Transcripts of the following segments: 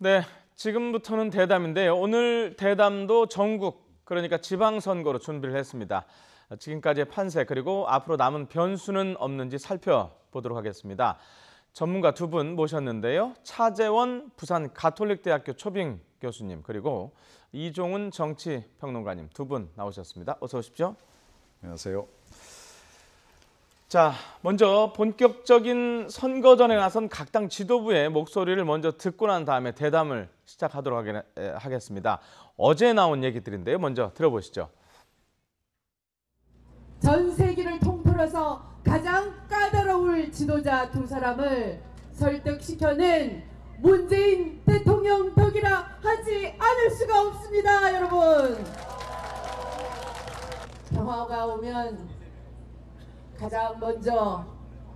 네, 지금부터는 대담인데요. 오늘 대담도 전국, 그러니까 지방선거로 준비를 했습니다. 지금까지의 판세 그리고 앞으로 남은 변수는 없는지 살펴보도록 하겠습니다. 전문가 두 분 모셨는데요. 차재원 부산 가톨릭대학교 초빙 교수님 그리고 이종훈 정치평론가님 두 분 나오셨습니다. 어서 오십시오. 안녕하세요. 자, 먼저 본격적인 선거전에 나선 각 당 지도부의 목소리를 먼저 듣고 난 다음에 대담을 시작하도록 하겠습니다. 어제 나온 얘기들인데요. 먼저 들어보시죠. 전 세계를 통틀어서 가장 까다로울 지도자 두 사람을 설득시켜낸 문재인 대통령 덕이라 하지 않을 수가 없습니다, 여러분. 평화가 오면 가장 먼저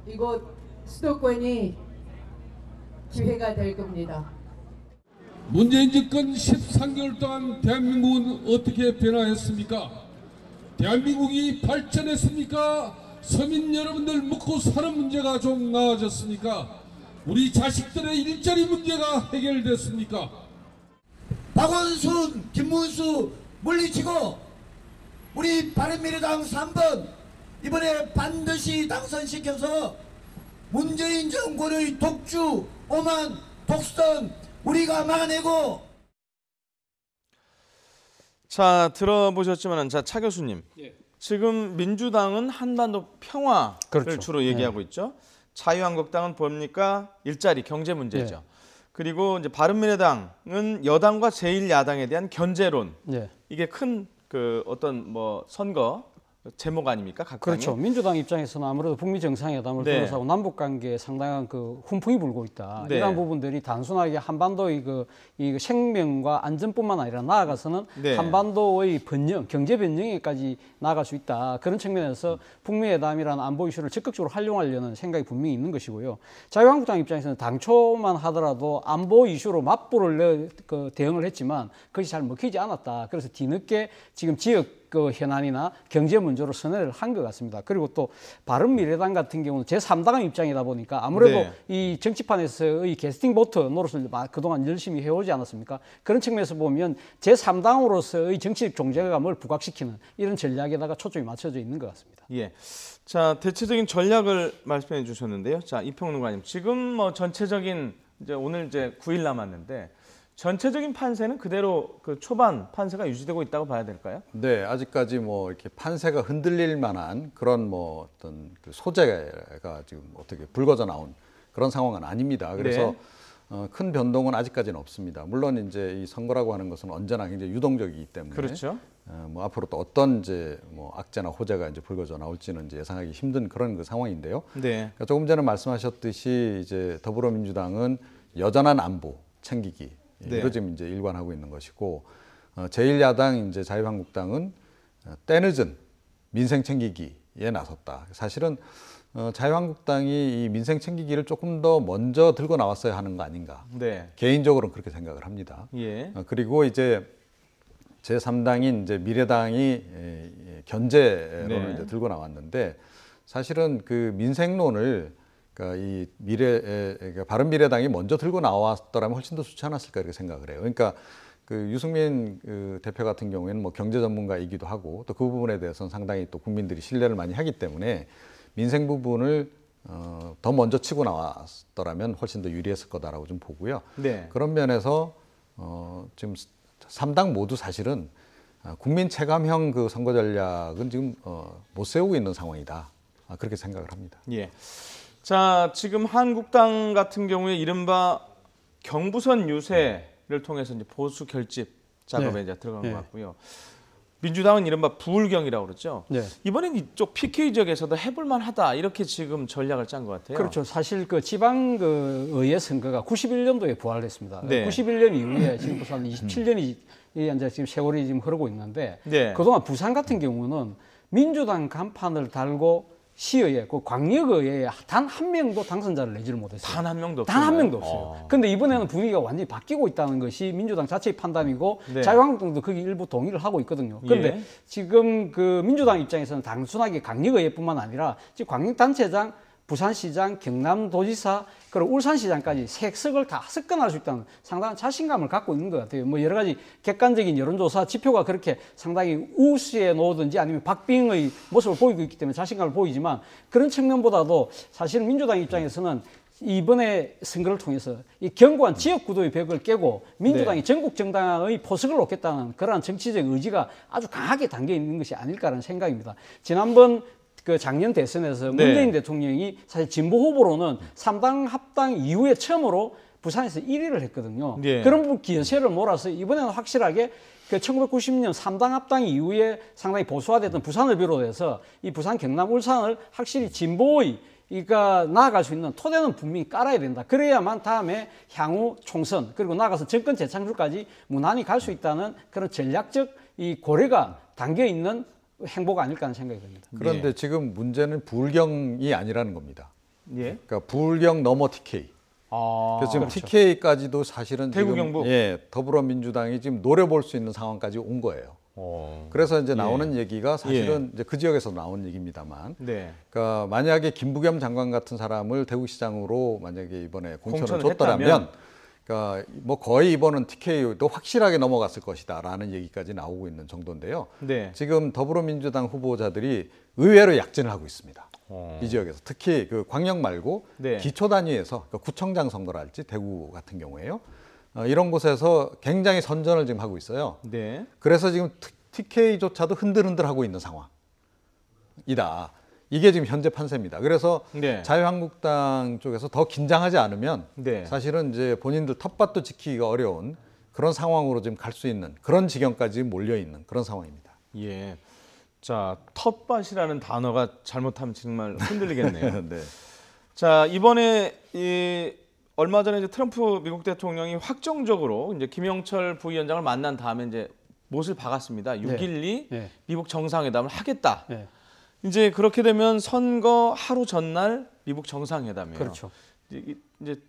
이곳 수도권이 기회가 될 겁니다. 문재인 집권 13개월 동안 대한민국은 어떻게 변화했습니까? 대한민국이 발전했습니까? 서민 여러분들 먹고 사는 문제가 좀 나아졌습니까? 우리 자식들의 일자리 문제가 해결됐습니까? 박원순, 김문수 물리치고 우리 바른미래당 3번 이번에 반드시 당선시켜서 문재인 정권의 독주, 오만, 독선 우리가 막아내고. 자, 들어보셨지만 차 교수님. 지금 민주당은 한반도 평화를 그렇죠. 주로 얘기하고 있죠. 자유한국당은 뭡니까? 일자리, 경제 문제죠. 그리고 이제 바른미래당은 여당과 제1야당에 대한 견제론. 이게 큰 그 어떤 뭐 선거 제목 아닙니까? 각 그렇죠. 당에? 민주당 입장에서는 아무래도 북미 정상회담을 둘러싸고 남북 관계에 상당한 그 훈풍이 불고 있다. 이러한 부분들이 단순하게 한반도의 이 생명과 안전뿐만 아니라 나아가서는 한반도의 번영, 경제 번영에까지 나아갈 수 있다. 그런 측면에서 북미 회담이라는 안보 이슈를 적극적으로 활용하려는 생각이 분명히 있는 것이고요. 자유한국당 입장에서는 당초만 하더라도 안보 이슈로 맞불을 대응을 했지만 그것이 잘 먹히지 않았다. 그래서 뒤늦게 지금 지역 그 현안이나 경제 문제로 선회를 한 것 같습니다. 그리고 또 바른미래당 같은 경우는 제3당 입장이다 보니까 아무래도 이 정치판에서의 캐스팅 보트 노릇을 그동안 열심히 해오지 않았습니까? 그런 측면에서 보면 제3당으로서의 정치적 존재감을 부각시키는 이런 전략에다가 초점이 맞춰져 있는 것 같습니다. 예. 자, 대체적인 전략을 말씀해 주셨는데요. 자, 이평론가님, 지금 뭐 전체적인 이제 오늘 이제 9일 남았는데 전체적인 판세는 그대로 그 초반 판세가 유지되고 있다고 봐야 될까요? 네, 아직까지 뭐 이렇게 판세가 흔들릴 만한 그런 뭐 어떤 그 소재가 지금 어떻게 불거져 나온 그런 상황은 아닙니다. 그래서 큰 변동은 아직까지는 없습니다. 물론 이제 이 선거라고 하는 것은 언제나 굉장히 유동적이기 때문에 그렇죠. 뭐 앞으로 또 어떤 이제 뭐 악재나 호재가 이제 불거져 나올지는 이제 예상하기 힘든 그런 그 상황인데요. 그러니까 조금 전에 말씀하셨듯이 이제 더불어민주당은 여전한 안보 챙기기. 이거 지금 이제 일관하고 있는 것이고 제1야당 이제 자유한국당은 때늦은 민생 챙기기에 나섰다. 사실은 자유한국당이 이 민생 챙기기를 조금 더 먼저 들고 나왔어야 하는 거 아닌가. 개인적으로는 그렇게 생각을 합니다. 그리고 이제 제3당인 이제 미래당이 견제론을 이제 들고 나왔는데 사실은 그 민생론을 그러니까 그러니까 바른미래당이 먼저 들고 나왔더라면 훨씬 더 좋지 않았을까 이렇게 생각을 해요. 그러니까 그 유승민 그 대표 같은 경우에는 뭐 경제 전문가이기도 하고 또 그 부분에 대해서는 상당히 또 국민들이 신뢰를 많이 하기 때문에 민생 부분을 더 먼저 치고 나왔더라면 훨씬 더 유리했을 거다라고 좀 보고요. 그런 면에서 지금 3당 모두 사실은 국민 체감형 그 선거 전략은 지금 못 세우고 있는 상황이다. 그렇게 생각을 합니다. 자, 지금 한국당 같은 경우에 이른바 경부선 유세를 통해서 이제 보수 결집 작업에 이제 들어간 것 같고요. 민주당은 이른바 부울경이라고 그러죠. 이번엔 이쪽 PK 지역에서도 해볼만하다 이렇게 지금 전략을 짠 것 같아요. 그렇죠. 사실 그 지방 그 의회 선거가 91년도에 부활했습니다. 91년 이후에 지금 부산 27년이 이제 지금 세월이 지금 흐르고 있는데 그동안 부산 같은 경우는 민주당 간판을 달고 시의회, 그 광역의회에 단 한 명도 당선자를 내지를 못했어요. 단 한 명도 없어요. 단 한 명도 없어요. 근데 이번에는 분위기가 완전히 바뀌고 있다는 것이 민주당 자체의 판단이고 자유한국당도 거기 일부 동의를 하고 있거든요. 그런데 지금 그 민주당 입장에서는 단순하게 광역의회뿐만 아니라 지금 광역단체장 부산시장, 경남도지사, 그리고 울산시장까지 색석을 다 석권할 수 있다는 상당한 자신감을 갖고 있는 것 같아요. 뭐 여러 가지 객관적인 여론조사 지표가 그렇게 상당히 우수해 놓든지 아니면 박빙의 모습을 보이고 있기 때문에 자신감을 보이지만 그런 측면보다도 사실 민주당 입장에서는 이번에 선거를 통해서 이 견고한 지역구도의 벽을 깨고 민주당이 전국 정당의 포석을 놓겠다는 그러한 정치적 의지가 아주 강하게 담겨 있는 것이 아닐까라는 생각입니다. 지난번 그 작년 대선에서 문재인 대통령이 사실 진보 후보로는 3당 합당 이후에 처음으로 부산에서 1위를 했거든요. 그런 기여세를 몰아서 이번에는 확실하게 그 1990년 3당 합당 이후에 상당히 보수화됐던 부산을 비롯해서 이 부산, 경남, 울산을 확실히 진보의 이가 나아갈 수 있는 토대는 분명히 깔아야 된다. 그래야만 다음에 향후 총선 그리고 나아가서 정권 재창출까지 무난히 갈 수 있다는 그런 전략적 이 고려가 담겨 있는 행보가 아닐까 하는 생각이 듭니다. 그런데 지금 문제는 불경이 아니라는 겁니다. 그러니까 불경 넘어 TK. 그래서 지금 그렇죠. TK까지도 사실은 대구, 지금 경북. 더불어민주당이 지금 노려볼 수 있는 상황까지 온 거예요. 그래서 이제 나오는 얘기가 사실은 이제 그 지역에서 나온 얘기입니다만, 그러니까 만약에 김부겸 장관 같은 사람을 대구시장으로 만약에 이번에 공천을 줬더라면, 그러니까 뭐 거의 이번은 TK도 확실하게 넘어갔을 것이다라는 얘기까지 나오고 있는 정도인데요. 지금 더불어민주당 후보자들이 의외로 약진을 하고 있습니다. 이 지역에서 특히 그 광역 말고 기초 단위에서 그러니까 구청장 선거를 할지 대구 같은 경우에요. 이런 곳에서 굉장히 선전을 지금 하고 있어요. 그래서 지금 TK조차도 흔들흔들하고 있는 상황이다. 이게 지금 현재 판세입니다. 그래서 자유한국당 쪽에서 더 긴장하지 않으면 사실은 이제 본인들 텃밭도 지키기가 어려운 그런 상황으로 지금 갈 수 있는 그런 지경까지 몰려 있는 그런 상황입니다. 자, 텃밭이라는 단어가 잘못하면 정말 흔들리겠네요. 자, 이번에 얼마 전에 이제 트럼프 미국 대통령이 확정적으로 이제 김영철 부위원장을 만난 다음에 이제 못을 박았습니다. 6.12 미국 정상회담을 하겠다. 이제 그렇게 되면 선거 하루 전날 미국 정상회담이에요. 그렇죠. 이제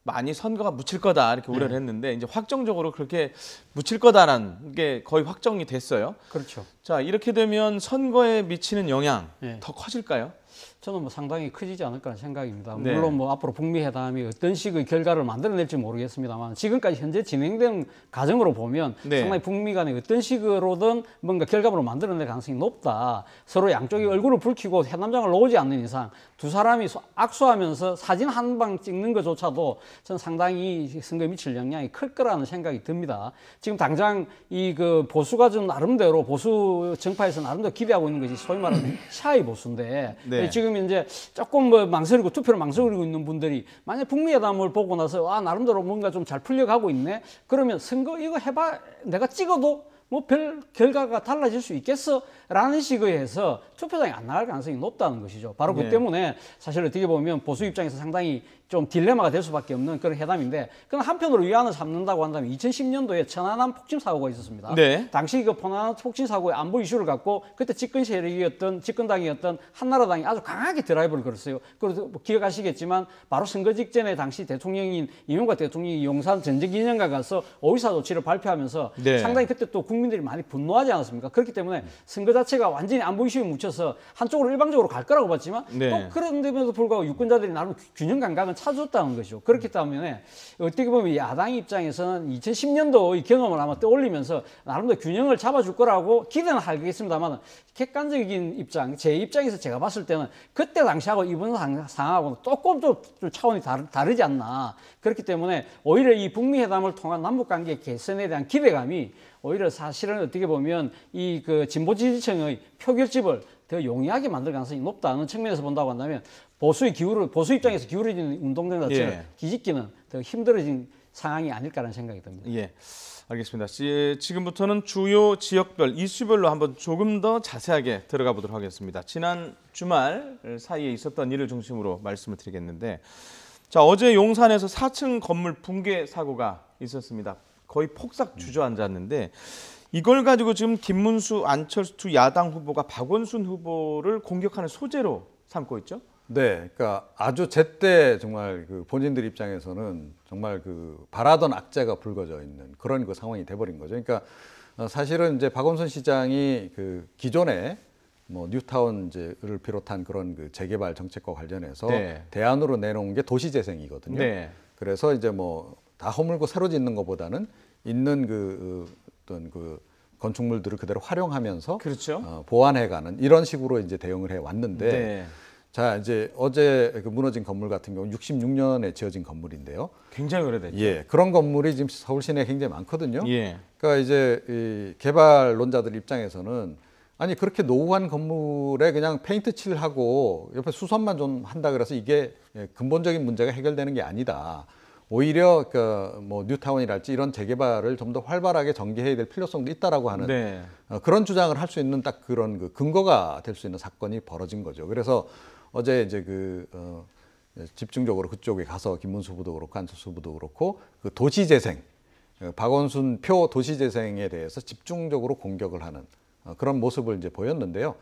많이 선거가 묻힐 거다 이렇게 우려를 했는데 이제 확정적으로 그렇게 묻힐 거다라는 게 거의 확정이 됐어요. 그렇죠. 자, 이렇게 되면 선거에 미치는 영향 더 커질까요? 저는 뭐 상당히 커지지 않을까 생각입니다. 물론 뭐 앞으로 북미 회담이 어떤 식의 결과를 만들어낼지 모르겠습니다만 지금까지 현재 진행된 과정으로 보면 상당히 북미 간에 어떤 식으로든 뭔가 결과물을 만들어낼 가능성이 높다. 서로 양쪽이 얼굴을 붉히고 회담장을 놓지 않는 이상 두 사람이 악수하면서 사진 한 방 찍는 것조차도 저는 상당히 선거에 미칠 영향이 클 거라는 생각이 듭니다. 지금 당장 이 그 보수가 좀 나름대로 보수 정파에서 나름대로 기대하고 있는 것이 소위 말하는 샤이 보수인데 지금 이제 조금 뭐 망설이고 투표를 망설이고 있는 분들이 만약 북미 회담을 보고 나서 나름대로 뭔가 좀 잘 풀려가고 있네. 그러면 선거 이거 해봐 내가 찍어도 뭐 별 결과가 달라질 수 있겠어? 라는 식의 해서 투표장에 안 나갈 가능성이 높다는 것이죠. 바로 그 때문에 사실 어떻게 보면 보수 입장에서 상당히 좀 딜레마가 될 수밖에 없는 그런 회담인데 그건 한편으로 위안을 삼는다고 한다면 2010년도에 천안함 폭침 사고가 있었습니다. 당시 그 천안함 폭침 사고의 안보 이슈를 갖고 그때 집권 세력이었던 집권당이었던 한나라당이 아주 강하게 드라이브를 걸었어요. 그리고 뭐 기억하시겠지만 바로 선거 직전에 당시 대통령인 이명박 대통령이 용산 전쟁기념관 가서 오이사 조치를 발표하면서 상당히 그때 또 국민들이 많이 분노하지 않았습니까? 그렇기 때문에 선거 자체가 완전히 안보 이슈에 묻혀서 한쪽으로 일방적으로 갈 거라고 봤지만 또 그런데도 불구하고 유권자들이 나름 균형 감각은 찾았다는 것이죠. 그렇기 때문에 어떻게 보면 야당 입장에서는 2010년도의 경험을 아마 떠올리면서 나름대로 균형을 잡아줄 거라고 기대는 하겠습니다만 객관적인 입장, 제 입장에서 제가 봤을 때는 그때 당시하고 이번 상황하고는 조금 좀 차원이 다르지 않나. 그렇기 때문에 오히려 이 북미 회담을 통한 남북관계 개선에 대한 기대감이 오히려 사실은 어떻게 보면 이 그 진보 지지층의 표결집을 더 용이하게 만들 가능성이 높다는 측면에서 본다고 한다면 보수 입장에서 기울어지는 운동장 자체를 뒤집기는 더 힘들어진 상황이 아닐까라는 생각이 듭니다. 알겠습니다. 지금부터는 주요 지역별 이슈별로 한번 조금 더 자세하게 들어가 보도록 하겠습니다. 지난 주말 사이에 있었던 일을 중심으로 말씀을 드리겠는데, 자, 어제 용산에서 4층 건물 붕괴 사고가 있었습니다. 거의 폭삭 주저앉았는데 이걸 가지고 지금 김문수, 안철수 두 야당 후보가 박원순 후보를 공격하는 소재로 삼고 있죠. 그러니까 아주 제때 정말 그 본인들 입장에서는 정말 그 바라던 악재가 불거져 있는 그런 그 상황이 돼버린 거죠. 그러니까 사실은 이제 박원순 시장이 그 기존에 뭐 뉴타운 이제를 비롯한 그런 그 재개발 정책과 관련해서 네. 대안으로 내놓은 게 도시재생이거든요. 네. 그래서 이제 뭐 다 허물고 새로 짓는 것보다는 있는 그 어떤 그 건축물들을 그대로 활용하면서 그렇죠. 보완해가는 이런 식으로 이제 대응을 해 왔는데, 네. 자 이제 어제 그 무너진 건물 같은 경우 66년에 지어진 건물인데요. 굉장히 오래됐죠. 예, 그런 건물이 지금 서울 시내에 굉장히 많거든요. 예. 그러니까 이제 이 개발론자들 입장에서는 아니 그렇게 노후한 건물에 그냥 페인트 칠하고 옆에 수선만 좀 한다 그래서 이게 근본적인 문제가 해결되는 게 아니다. 오히려 뭐 뉴타운이랄지 이런 재개발을 좀 더 활발하게 전개해야 될 필요성도 있다라고 하는 네. 그런 주장을 할 수 있는 딱 그런 그 근거가 될 수 있는 사건이 벌어진 거죠. 그래서 어제 이제 집중적으로 그쪽에 가서 김문수 후보도 그렇고 안철수 후보도 그렇고 그 도시재생, 박원순 표 도시재생에 대해서 집중적으로 공격을 하는 그런 모습을 이제 보였는데요.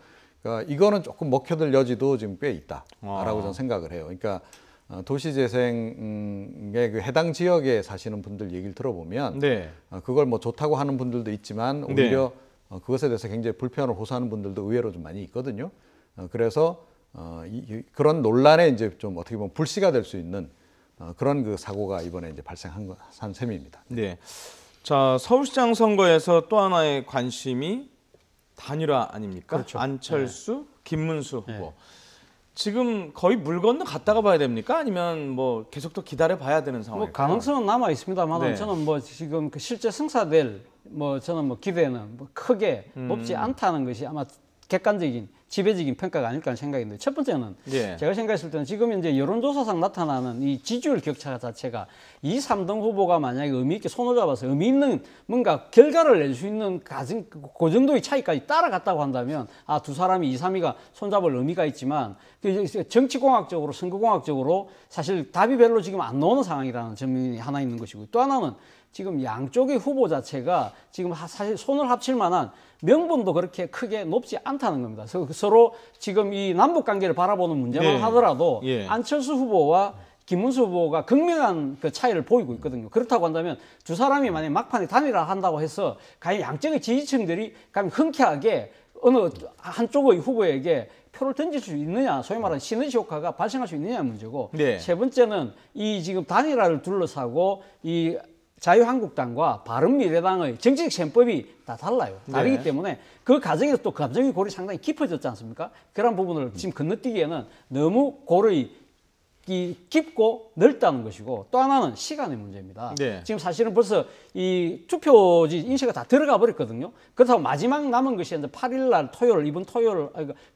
그러니까 이거는 조금 먹혀들 여지도 지금 꽤 있다라고 저는 생각을 해요. 그러니까 도시재생의 그 해당 지역에 사시는 분들 얘기를 들어보면 네. 그걸 뭐 좋다고 하는 분들도 있지만 오히려 그것에 대해서 굉장히 불편을 호소하는 분들도 의외로 좀 많이 있거든요. 그래서 그런 논란에 이제 좀 어떻게 보면 불씨가 될 수 있는 그런 그 사고가 이번에 이제 발생한 셈입니다. 네. 자, 서울시장 선거에서 또 하나의 관심이 단일화 아닙니까? 그렇죠. 안철수, 김문수 후보. 네. 지금 거의 물 건너 갔다가 봐야 됩니까? 아니면 뭐 계속 더 기다려 봐야 되는 뭐 상황일까요? 가능성은 남아 있습니다만 네. 저는 뭐 지금 그 실제 성사될 뭐 저는 뭐 기대는 뭐 크게 높지 않다는 것이 아마 객관적인 지배적인 평가가 아닐까 하는 생각인데, 첫 번째는 예. 제가 생각했을 때는 지금 이제 여론조사상 나타나는 이 지지율 격차 자체가 2, 3등 후보가 만약에 의미 있게 손을 잡아서 의미 있는 뭔가 결과를 낼 수 있는 그 정도의 차이까지 따라갔다고 한다면 두 사람이 2, 3위가 손잡을 의미가 있지만 정치공학적으로 선거공학적으로 사실 답이 별로 지금 안 나오는 상황이라는 점이 하나 있는 것이고, 또 하나는 지금 양쪽의 후보 자체가 지금 사실 손을 합칠 만한 명분도 그렇게 크게 높지 않다는 겁니다. 서로 지금 이 남북 관계를 바라보는 문제만 네. 하더라도 예. 안철수 후보와 김문수 후보가 극명한 그 차이를 보이고 있거든요. 그렇다고 한다면 두 사람이 만약 막판에 단일화 한다고 해서 과연 양쪽의 지지층들이 과연 흔쾌하게 어느 한쪽의 후보에게 표를 던질 수 있느냐, 소위 말하는 시너지 효과가 발생할 수 있느냐의 문제고, 네. 세 번째는 이 지금 단일화를 둘러싸고 이 자유한국당과 바른미래당의 정치적 셈법이 다 달라요. 다르기 네. 때문에 그 과정에서 또 감정의 골이 상당히 깊어졌지 않습니까? 그런 부분을 지금 건너뛰기에는 너무 골이 깊고 넓다는 것이고, 또 하나는 시간의 문제입니다. 네. 지금 사실은 벌써 이 투표지 인쇄가 다 들어가 버렸거든요. 그렇다고 마지막 남은 것이 이제 8일 날 토요일, 이번 토요일,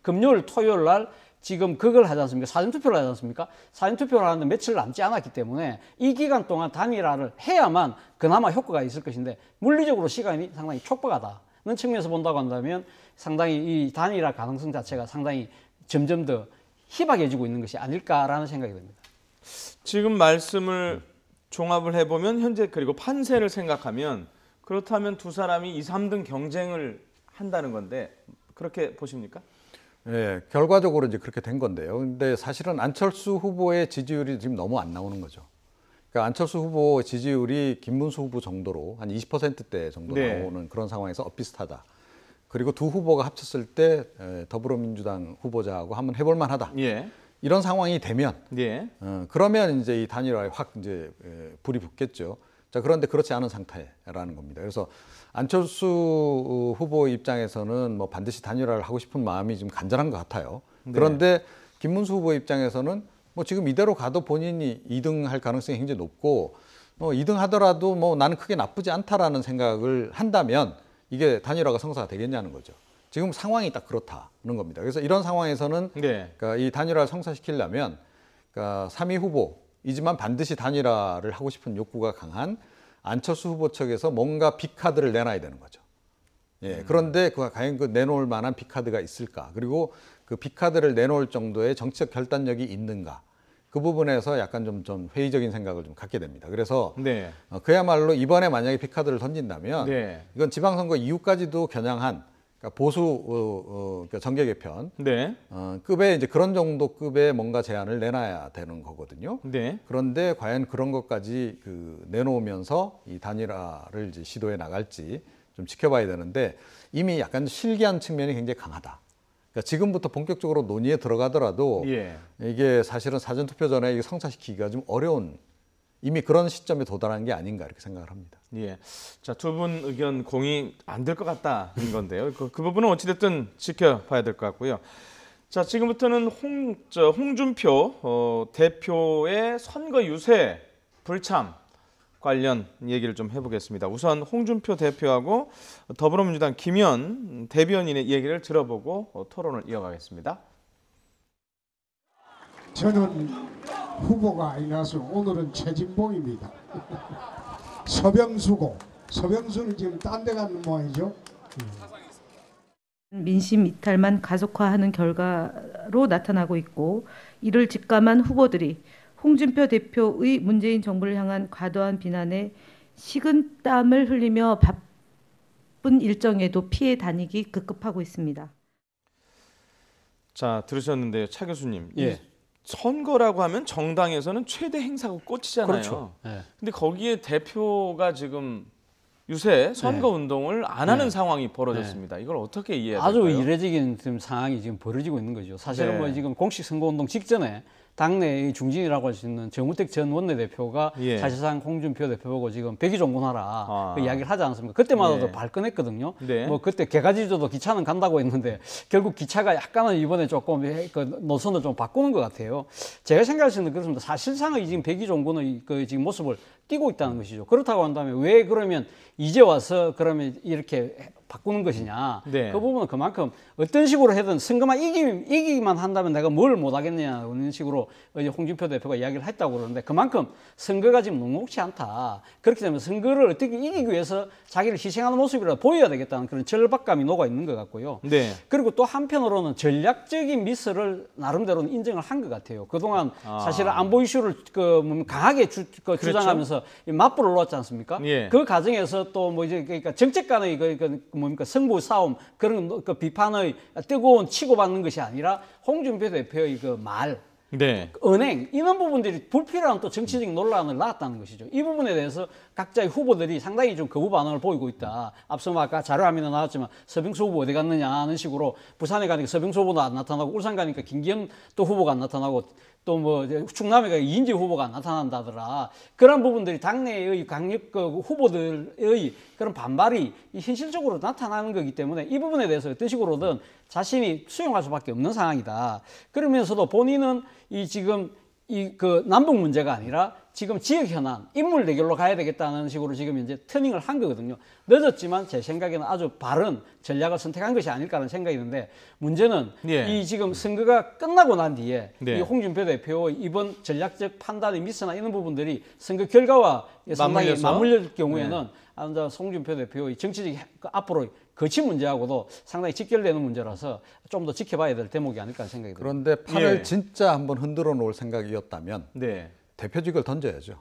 금요일 토요일 날 지금 그걸 하지 않습니까? 사전투표를 하지 않습니까? 사전투표를 하는데 며칠 남지 않았기 때문에 이 기간 동안 단일화를 해야만 그나마 효과가 있을 것인데, 물리적으로 시간이 상당히 촉박하다는 측면에서 본다고 한다면 상당히 이 단일화 가능성 자체가 상당히 점점 더 희박해지고 있는 것이 아닐까라는 생각이 듭니다. 지금 말씀을 종합을 해보면 현재 그리고 판세를 생각하면 그렇다면 두 사람이 2, 3등 경쟁을 한다는 건데 그렇게 보십니까? 네, 결과적으로 이제 그렇게 된 건데요. 근데 사실은 안철수 후보의 지지율이 지금 너무 안 나오는 거죠. 그러니까 안철수 후보 지지율이 김문수 후보 정도로 한 20%대 정도 네. 나오는 그런 상황에서 엇비슷하다. 그리고 두 후보가 합쳤을 때 더불어민주당 후보자하고 한번 해볼 만하다. 예. 이런 상황이 되면 예. 그러면 이제 이 단일화에 확 이제 불이 붙겠죠. 자, 그런데 그렇지 않은 상태라는 겁니다. 그래서 안철수 후보 입장에서는 뭐 반드시 단일화를 하고 싶은 마음이 좀 간절한 것 같아요. 네. 그런데 김문수 후보 입장에서는 뭐 지금 이대로 가도 본인이 2등 할 가능성이 굉장히 높고 2등 하더라도 뭐 나는 크게 나쁘지 않다라는 생각을 한다면 이게 단일화가 성사가 되겠냐는 거죠. 지금 상황이 딱 그렇다는 겁니다. 그래서 이런 상황에서는 네. 그러니까 이 단일화를 성사시키려면 그러니까 3위 후보이지만 반드시 단일화를 하고 싶은 욕구가 강한 안철수 후보 측에서 뭔가 빅카드를 내놔야 되는 거죠. 예, 그런데 과연 그 내놓을 만한 빅카드가 있을까? 그리고 그 빅카드를 내놓을 정도의 정치적 결단력이 있는가? 그 부분에서 약간 좀 회의적인 생각을 좀 갖게 됩니다. 그래서 네. 그야말로 이번에 만약에 빅카드를 던진다면 네. 이건 지방선거 이후까지도 겨냥한 그러니까 보수 그러니까 정계 개편 네. 급의 이제 그런 정도 급의 뭔가 제안을 내놔야 되는 거거든요. 네. 그런데 과연 그런 것까지 내놓으면서 이 단일화를 이제 시도해 나갈지 좀 지켜봐야 되는데 이미 약간 실기한 측면이 굉장히 강하다. 그러니까 지금부터 본격적으로 논의에 들어가더라도 예. 이게 사실은 사전투표 전에 이게 성사시키기가 좀 어려운 이미 그런 시점에 도달한 게 아닌가 이렇게 생각을 합니다. 예. 자, 두 분 의견 공이 안 될 것 같다는 건데요. 그 부분은 어찌됐든 지켜봐야 될 것 같고요. 자, 지금부터는 홍준표 대표의 선거 유세 불참 관련 얘기를 좀 해보겠습니다. 우선 홍준표 대표하고 더불어민주당 김현 대변인의 얘기를 들어보고 토론을 이어가겠습니다. 저는 후보가 아니라서 오늘은 최진봉입니다. 서병수는 지금 딴 데 가는 모양이죠. 민심 이탈만 가속화하는 결과로 나타나고 있고, 이를 직감한 후보들이 홍준표 대표의 문재인 정부를 향한 과도한 비난에 식은땀을 흘리며 바쁜 일정에도 피해 다니기 급급하고 있습니다. 자, 들으셨는데요, 차 교수님. 예. 선거라고 하면 정당에서는 최대 행사고 꽃이잖아요. 그렇죠. 예. 근데 거기에 대표가 지금 유세 선거 운동을 안 하는 상황이 벌어졌습니다. 이걸 어떻게 이해해야 될까요? 아주 이례적인 지금 상황이 지금 벌어지고 있는 거죠. 사실은 네. 뭐 지금 공식 선거운동 직전에 당내의 중진이라고 할 수 있는 정우택 전 원내대표가 예. 사실상 홍준표 대표하고 지금 백의종군하라 아. 그 이야기를 하지 않습니까? 그때마다도 예. 발끈했거든요. 네. 뭐 그때 개가지조도 기차는 간다고 했는데 결국 기차가 약간은 이번에 조금 그 노선을 좀 바꾸는 것 같아요. 제가 생각할 때는 그렇습니다. 사실상의 지금 백의종군의 그 지금 모습을 띠고 있다는 것이죠. 그렇다고 한다면 왜 그러면 이제 와서 그러면 이렇게 바꾸는 것이냐. 네. 그 부분은 그만큼 어떤 식으로 해든 선거만 이기기만 한다면 내가 뭘 못하겠느냐 이런 식으로 홍준표 대표가 이야기를 했다고 그러는데 그만큼 선거가 지금 녹록치 않다. 그렇기 때문에 선거를 어떻게 이기기 위해서 자기를 희생하는 모습이라도 보여야 되겠다는 그런 절박감이 녹아 있는 것 같고요. 네. 그리고 또 한편으로는 전략적인 미스를 나름대로는 인정을 한 것 같아요. 그동안 사실은 안보 이슈를 강하게 주장하면서 맞불을 놓았지 않습니까? 예. 그 과정에서 또 뭐 이제 그러니까 정책 간의 뭡니까 승부 싸움 그런 그 비판의 뜨거운 치고받는 것이 아니라 홍준표 대표의 그 말, 네. 은행 이런 부분들이 불필요한 또 정치적 논란을 낳았다는 것이죠. 이 부분에 대해서 각자의 후보들이 상당히 좀 거부 반응을 보이고 있다. 앞서 아까 자료화면에 나왔지만 서병수 후보 어디 갔느냐 하는 식으로 부산에 가니까 서병수 후보도 안 나타나고 울산 가니까 김기현 또 후보가 안 나타나고 또 뭐 충남에 가 이인재 후보가 안 나타난다더라. 그런 부분들이 당내의 강력 후보들의 그런 반발이 현실적으로 나타나는 거기 때문에 이 부분에 대해서 어떤 식으로든 자신이 수용할 수밖에 없는 상황이다. 그러면서도 본인은 지금 그 남북 문제가 아니라 지금 지역 현안, 인물 대결로 가야 되겠다는 식으로 지금 이제 터닝을 한 거거든요. 늦었지만 제 생각에는 아주 바른 전략을 선택한 것이 아닐까라는 생각이 드는데 문제는 예. 이 지금 선거가 끝나고 난 뒤에 네. 이 홍준표 대표의 이번 전략적 판단의 미스나 이런 부분들이 선거 결과와 상당히 맞물려서? 맞물릴 경우에는 홍준표 대표의 정치적 앞으로 거치 문제하고도 상당히 직결되는 문제라서 좀 더 지켜봐야 될 대목이 아닐까 생각이 듭니다. 그런데 판을 예. 진짜 한번 흔들어 놓을 생각이었다면 네. 대표직을 던져야죠.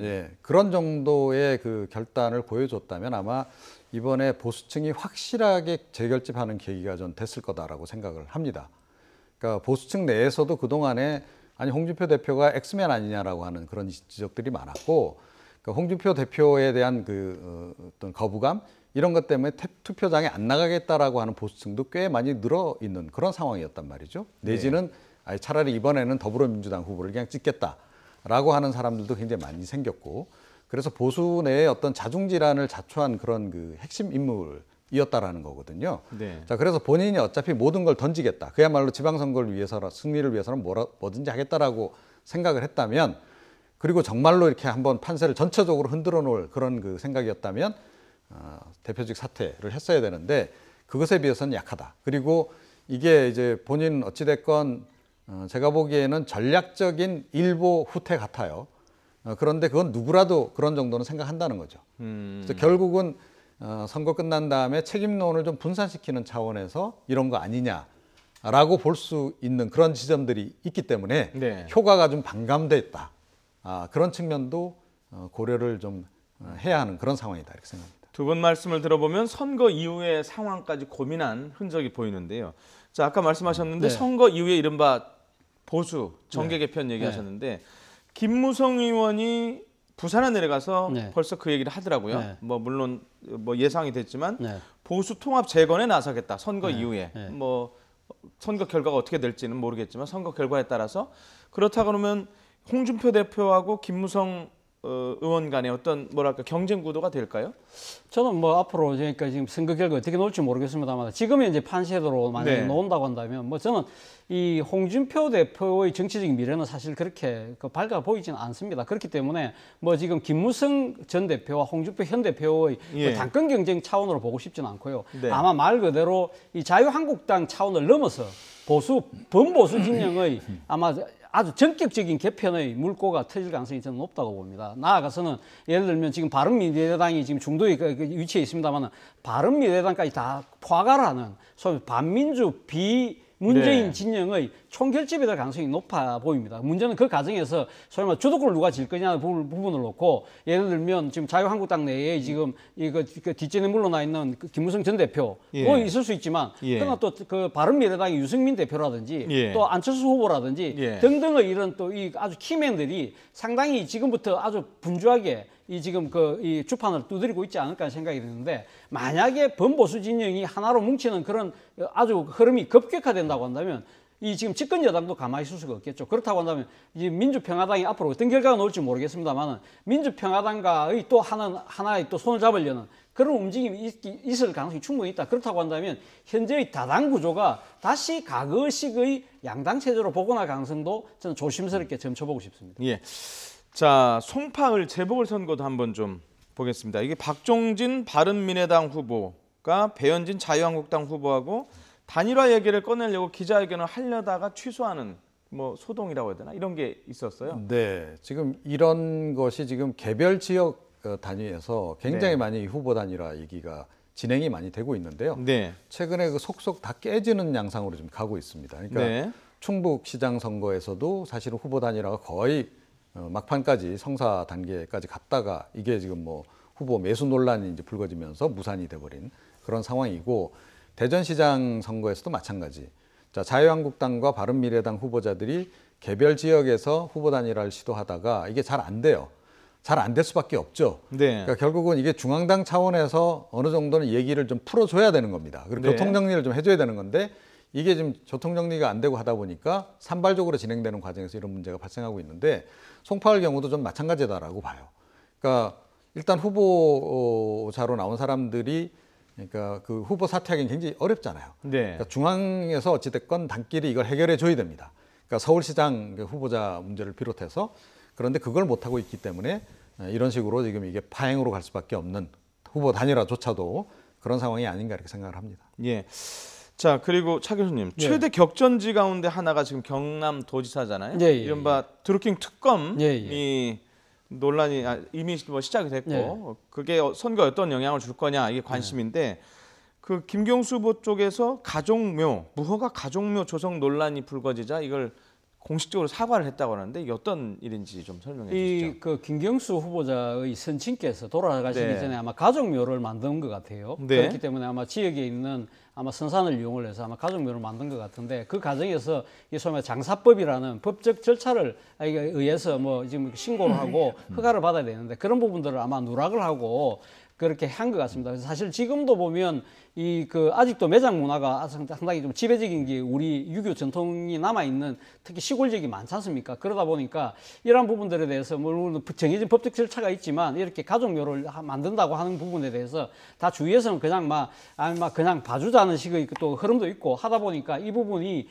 예, 그런 정도의 그 결단을 보여줬다면 아마 이번에 보수층이 확실하게 재결집하는 계기가 전 됐을 거다라고 생각을 합니다. 그러니까 보수층 내에서도 그동안에 아니 홍준표 대표가 엑스맨 아니냐라고 하는 그런 지적들이 많았고 그러니까 홍준표 대표에 대한 어떤 거부감 이런 것 때문에 투표장에 안 나가겠다라고 하는 보수층도 꽤 많이 늘어 있는 그런 상황이었단 말이죠. 내지는 아니 차라리 이번에는 더불어민주당 후보를 그냥 찍겠다라고 하는 사람들도 굉장히 많이 생겼고 그래서 보수 내에 어떤 자중질환을 자초한 그런 그 핵심 인물이었다라는 거거든요. 네. 자, 그래서 본인이 어차피 모든 걸 던지겠다. 그야말로 지방선거를 위해서라 승리를 위해서는 뭐든지 하겠다라고 생각을 했다면 그리고 정말로 이렇게 한번 판세를 전체적으로 흔들어 놓을 그런 그 생각이었다면 대표직 사퇴를 했어야 되는데 그것에 비해서는 약하다. 그리고 이게 이제 본인 어찌됐건 제가 보기에는 전략적인 일보 후퇴 같아요. 그런데 그건 누구라도 그런 정도는 생각한다는 거죠. 그래서 결국은 선거 끝난 다음에 책임론을 좀 분산시키는 차원에서 이런 거 아니냐라고 볼 수 있는 그런 지점들이 있기 때문에 네. 효과가 좀 반감됐다. 그런 측면도 고려를 좀 해야 하는 그런 상황이다 이렇게 생각합니다. 두 분 말씀을 들어보면 선거 이후의 상황까지 고민한 흔적이 보이는데요. 자, 아까 말씀하셨는데 네. 선거 이후에 이른바 보수 정계 개편 얘기하셨는데 김무성 의원이 부산에 내려가서 네. 벌써 그 얘기를 하더라고요. 네. 뭐 물론 뭐 예상이 됐지만 네. 보수 통합 재건에 나서겠다. 선거 이후에 네. 뭐 선거 결과가 어떻게 될지는 모르겠지만 선거 결과에 따라서 그렇다 그러면 홍준표 대표하고 김무성 의원 간의 어떤 뭐랄까 경쟁 구도가 될까요? 저는 뭐 앞으로 그러니까 지금 선거 결과 어떻게 나올지 모르겠습니다만 지금의 이제 판세대로 만약에 나온다고 한다면 뭐 저는 이 홍준표 대표의 정치적인 미래는 사실 그렇게 밝아 보이지는 않습니다. 그렇기 때문에 뭐 지금 김무성 전 대표와 홍준표 현 대표의 뭐 당권 경쟁 차원으로 보고 싶지는 않고요. 아마 말 그대로 이 자유한국당 차원을 넘어서 범보수 진영의 아마 아주 전격적인 개편의 물꼬가 터질 가능성이 저는 높다고 봅니다. 나아가서는 예를 들면 지금 바른미래당이 지금 중도에 위치해 있습니다만 바른미래당까지 다 포괄 하는 소위 반민주 비문재인 진영의 총결집이 될 가능성이 높아 보입니다. 문제는 그 과정에서 소위 말해 주도권을 누가 질 거냐 부분을 놓고 예를 들면 지금 자유한국당 내에 지금 이거 뒷전에 물러나 있는 그 김무성 전 대표 뭐 있을 수 있지만 그러나 또 그 바른미래당의 유승민 대표라든지 또 안철수 후보라든지 등등의 이런 또 이 아주 키맨들이 상당히 지금부터 아주 분주하게 이 지금 이 주판을 두드리고 있지 않을까 생각이 드는데 만약에 범보수 진영이 하나로 뭉치는 그런 아주 흐름이 급격화된다고 한다면 이 지금 집권 여당도 가만히 있을 수가 없겠죠. 그렇다고 한다면 이 민주평화당이 앞으로 어떤 결과가 나올지 모르겠습니다만은 민주평화당과의 또 하나의 또 손을 잡으려는 그런 움직임이 있을 가능성이 충분히 있다. 그렇다고 한다면 현재의 다당 구조가 다시 과거식의 양당 체제로 복원할 가능성도 저는 조심스럽게 점쳐보고 싶습니다. 예. 자, 송파을 재보궐선거도 한번 좀 보겠습니다. 이게 박종진 바른미래당 후보가 배현진 자유한국당 후보하고 단일화 얘기를 꺼내려고 기자회견을 하려다가 취소하는 뭐 소동이라고 해야 되나 이런 게 있었어요. 네, 지금 이런 것이 지금 개별 지역 단위에서 굉장히 많이 후보 단일화 얘기가 진행이 많이 되고 있는데요. 최근에 그 속속 다 깨지는 양상으로 지금 가고 있습니다. 그러니까 충북시장 선거에서도 사실은 후보 단일화가 거의 막판까지 성사 단계까지 갔다가 이게 지금 뭐 후보 매수 논란이 이제 불거지면서 무산이 돼버린 그런 상황이고 대전시장 선거에서도 마찬가지. 자, 자유한국당과 바른미래당 후보자들이 개별 지역에서 후보 단일화를 시도하다가 이게 잘 안 돼요. 잘 안 될 수밖에 없죠. 그러니까 결국은 이게 중앙당 차원에서 어느 정도는 얘기를 좀 풀어줘야 되는 겁니다. 그리고 교통 정리를 좀 해줘야 되는 건데 이게 지금 교통 정리가 안 되고 하다 보니까 산발적으로 진행되는 과정에서 이런 문제가 발생하고 있는데 송파을 경우도 좀 마찬가지다라고 봐요. 그러니까 일단 후보자로 나온 사람들이 그러니까 그 후보 사퇴하기는 굉장히 어렵잖아요. 그러니까 중앙에서 어찌됐건 당끼리 이걸 해결해 줘야 됩니다. 그러니까 서울시장 후보자 문제를 비롯해서 그런데 그걸 못하고 있기 때문에 이런 식으로 지금 이게 파행으로 갈 수밖에 없는 후보 단일화조차도 그런 상황이 아닌가 이렇게 생각을 합니다. 예. 자, 그리고 차 교수님, 최대 격전지 가운데 하나가 지금 경남도지사잖아요. 이른바 드루킹 특검이 논란이 이미 뭐 시작이 됐고 그게 선거에 어떤 영향을 줄 거냐 이게 관심인데 그 김경수 후보 쪽에서 무허가 가족묘 조성 논란이 불거지자 이걸 공식적으로 사과를 했다고 하는데 이게 어떤 일인지 좀 설명해 주시죠. 그 김경수 후보자의 선친께서 돌아가시기 전에 아마 가족묘를 만든 것 같아요. 그렇기 때문에 아마 지역에 있는 아마 선산을 이용을 해서 아마 가족묘를 만든 것 같은데 그 과정에서 이 소위 장사법이라는 법적 절차를 의해서 뭐 지금 신고를 하고 허가를 받아야 되는데 그런 부분들을 아마 누락을 하고 그렇게 한 것 같습니다. 그래서 사실 지금도 보면 아직도 매장 문화가 상당히 좀 지배적인 게 우리 유교 전통이 남아있는 특히 시골 지역이 많지 않습니까? 그러다 보니까 이러한 부분들에 대해서 물론 정해진 법적 절차가 있지만 이렇게 가족묘를 만든다고 하는 부분에 대해서 다 주위에서는 그냥 그냥 봐주자는 식의 또 흐름도 있고 하다 보니까 이 부분이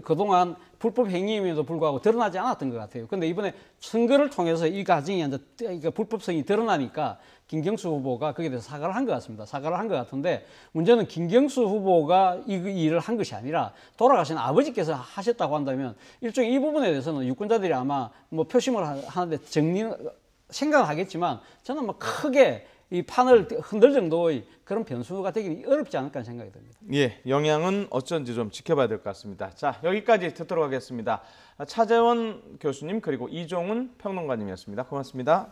그동안 불법 행위임에도 불구하고 드러나지 않았던 것 같아요. 근데 이번에 선거를 통해서 이 과정이 이제 불법성이 드러나니까 김경수 후보가 거기에 대해서 사과를 한 것 같습니다. 사과를 한 것 같은데 문제는 김경수 후보가 이 일을 한 것이 아니라 돌아가신 아버지께서 하셨다고 한다면 일종의 이 부분에 대해서는 유권자들이 아마 뭐 표심을 하는데 생각을 하겠지만 저는 뭐 크게 이 판을 흔들 정도의 그런 변수가 되기 어렵지 않을까 생각이 듭니다. 예, 영향은 어쩐지 좀 지켜봐야 될 것 같습니다. 자, 여기까지 듣도록 하겠습니다. 차재원 교수님 그리고 이종훈 평론가님이었습니다. 고맙습니다.